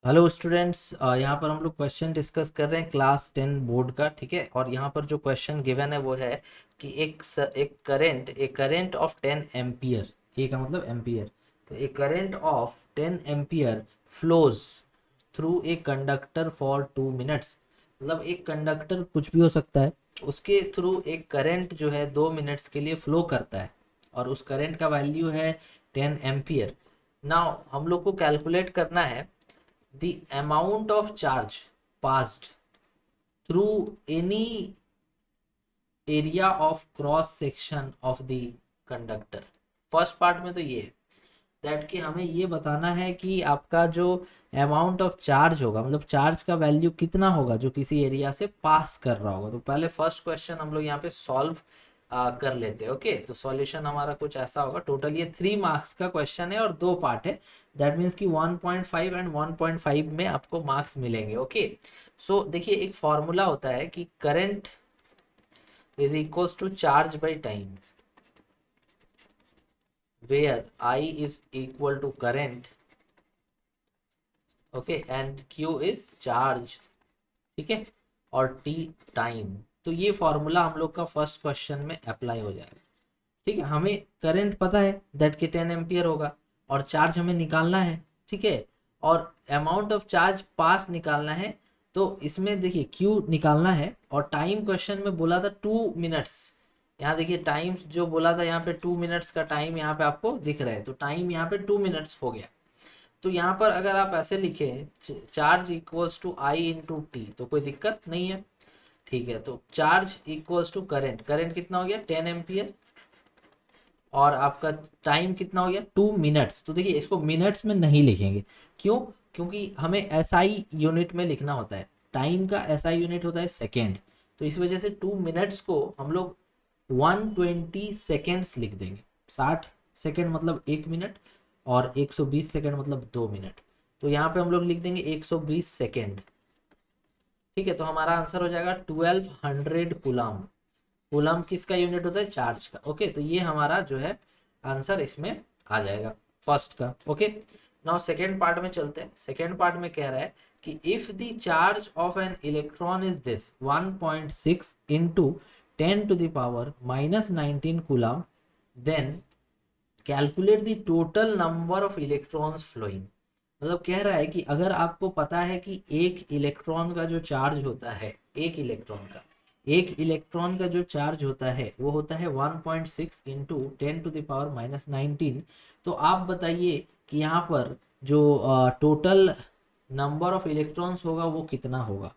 Hello students, यहाँ पर हम लोग क्वेश्चन डिस्कस कर रहे हैं क्लास 10 बोर्ड का। ठीक है, और यहाँ पर जो क्वेश्चन गिवन है वो है कि एक करंट ऑफ 10 एम्पियर, ए का मतलब एम्पियर, तो एक current of 10 ampere flows through a conductor for 2 minutes. मतलब एक कंडक्टर कुछ भी हो सकता है, उसके थ्रू एक करंट जो है 2 मिनट्स के लिए फ्लो करता है और उस करंट का वैल्यू है 10 एम्पियर। नाउ हम लोग को कैलकुलेट करना है the amount of charge passed through any area of cross section of the conductor। First part में तो ये है दैट कि हमें ये बताना है कि आपका जो अमाउंट ऑफ चार्ज होगा, मतलब चार्ज का वैल्यू कितना होगा जो किसी एरिया से पास कर रहा होगा। तो पहले फर्स्ट क्वेश्चन हम लोग यहाँ पे सॉल्व कर लेते हैं। ओके, तो सॉल्यूशन हमारा कुछ ऐसा होगा। टोटल ये 3 मार्क्स का क्वेश्चन है और 2 पार्ट है। दैट मीन्स कि 1.5 एंड 1.5 में आपको मार्क्स मिलेंगे। ओके, सो देखिए एक फॉर्मूला होता है कि current is equals to charge by time, where I is equal to current, okay, and Q is charge. ठीक है, और T टाइम। तो ये फॉर्मूला हम लोग का फर्स्ट क्वेश्चन में अप्लाई हो जाएगा। ठीक है, हमें करंट पता है दैट कि 10 एम्पियर होगा और चार्ज हमें निकालना है। ठीक है, और अमाउंट ऑफ चार्ज पास निकालना है। तो इसमें देखिए क्यू निकालना है और टाइम क्वेश्चन में बोला था 2 मिनट्स। यहाँ देखिए टाइम जो बोला था यहाँ पे 2 मिनट्स का टाइम यहाँ पे आपको दिख रहा है, तो टाइम यहाँ पे 2 मिनट्स हो गया। तो यहाँ पर अगर आप ऐसे लिखें charge equals to I into T तो कोई दिक्कत नहीं है। ठीक है, तो charge equals to current, current कितना हो गया 10 एम्पियर, और आपका टाइम कितना हो गया 2 मिनट्स। तो देखिए इसको मिनट्स में नहीं लिखेंगे, क्यों? क्योंकि हमें एसआई यूनिट में लिखना होता है। टाइम का एसआई यूनिट होता है सेकेंड, तो इस वजह से 2 मिनट्स को हम लोग 120 सेकेंड्स लिख देंगे। 60 सेकेंड मतलब 1 मिनट और 120 सेकेंड मतलब 2 मिनट। तो यहाँ पे हम लोग लिख देंगे 120 सेकेंड। ठीक है, तो हमारा आंसर हो जाएगा 1200 कुलाम। कूलम किसका यूनिट होता है? चार्ज का। ओके, तो ये हमारा जो है आंसर इसमें आ जाएगा फर्स्ट का। ओके, नाउ सेकेंड पार्ट में चलते हैं। सेकेंड पार्ट में कह रहा है कि if the charge of an electron is this 1.6 into 10 to the power -19 coulomb, then calculate the total number of electrons flowing. मतलब कह रहा है कि अगर आपको पता है कि एक इलेक्ट्रॉन का जो चार्ज होता है, एक इलेक्ट्रॉन का जो चार्ज होता है वो होता है 1.6 इंटू 10 to the power -19। तो आप बताइए कि यहाँ पर जो टोटल नंबर ऑफ इलेक्ट्रॉन्स होगा वो कितना होगा।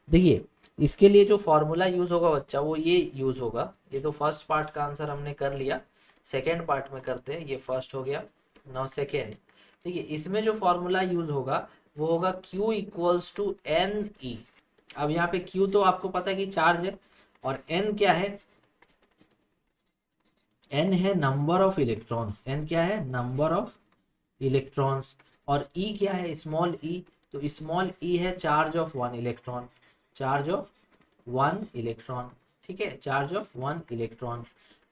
देखिए इसके लिए जो फॉर्मूला यूज होगा बच्चा वो ये यूज होगा। ये तो फर्स्ट पार्ट का आंसर हमने कर लिया, सेकेंड पार्ट में करते हैं। ये फर्स्ट हो गया, नाउ सेकेंड। देखिए इसमें जो फॉर्मूला यूज होगा वो होगा Q equals to N E. अब यहाँ पे Q तो आपको पता है कि चार्ज है, और N क्या है? N है नंबर ऑफ इलेक्ट्रॉन्स। N क्या है? Number of electrons. और E क्या है? स्मॉल ई। तो स्मॉल ई है charge of 1 electron, charge of 1 electron. ठीक है, चार्ज ऑफ 1 इलेक्ट्रॉन।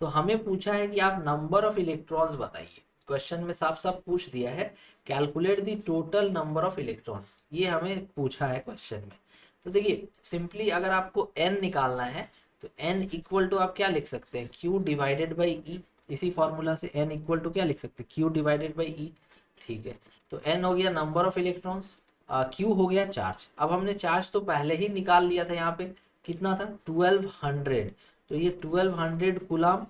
तो हमें पूछा है कि आप नंबर ऑफ इलेक्ट्रॉन्स बताइए। क्वेश्चन में साफ साफ पूछ दिया है calculate the total number of electrons, ये हमें पूछा है क्वेश्चन में। तो देखिए सिंपली अगर आपको n निकालना है तो n इक्वल टू आप क्या लिख सकते हैं? q divided by E. इसी फॉर्मूला से n इक्वल टू क्या लिख सकते हैं? q divided by E. ठीक है, तो n हो गया नंबर ऑफ इलेक्ट्रॉन्स, q हो गया चार्ज। अब हमने चार्ज तो पहले ही निकाल लिया था, यहाँ पे कितना था 1200। तो ये 1200 कुलाम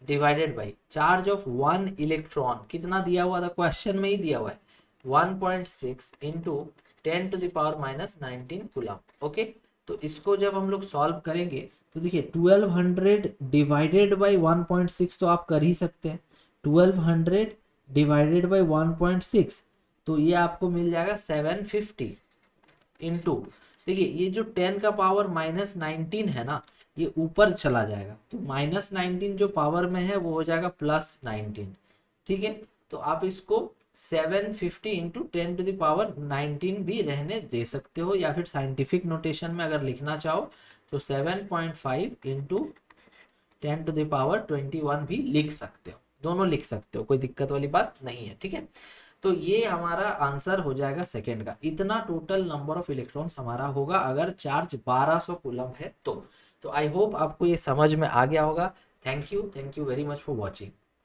divided by charge of 1 electron, कितना दिया हुआ था? क्वेश्चन में ही दिया हुआ है 1.6 into 10 to the power -19 कुलाम। Okay, तो इसको जब हम लोग सॉल्व करेंगे तो देखिए 1200 डिवाइडेड बाई 1.6 तो आप कर ही सकते हैं। 1200 डिवाइडेड बाई 1.6 तो ये आपको मिल जाएगा 750 इंटू, देखिए ये जो 10 का पावर -19 है ना, ये ऊपर चला जाएगा, तो -19 जो पावर में है वो हो जाएगा +19। ठीक है, तो आप इसको 750 इंटू 10 to the power 19 भी रहने दे सकते हो, या फिर साइंटिफिक नोटेशन में अगर लिखना चाहो तो 7.5 इंटू 10 to the power 21 भी लिख सकते हो। दोनों लिख सकते हो, कोई दिक्कत वाली बात नहीं है। ठीक है, तो ये हमारा आंसर हो जाएगा सेकेंड का। इतना टोटल नंबर ऑफ इलेक्ट्रॉन्स हमारा होगा अगर चार्ज 1200 कूलम है तो आई होप आपको ये समझ में आ गया होगा। Thank you very much for watching.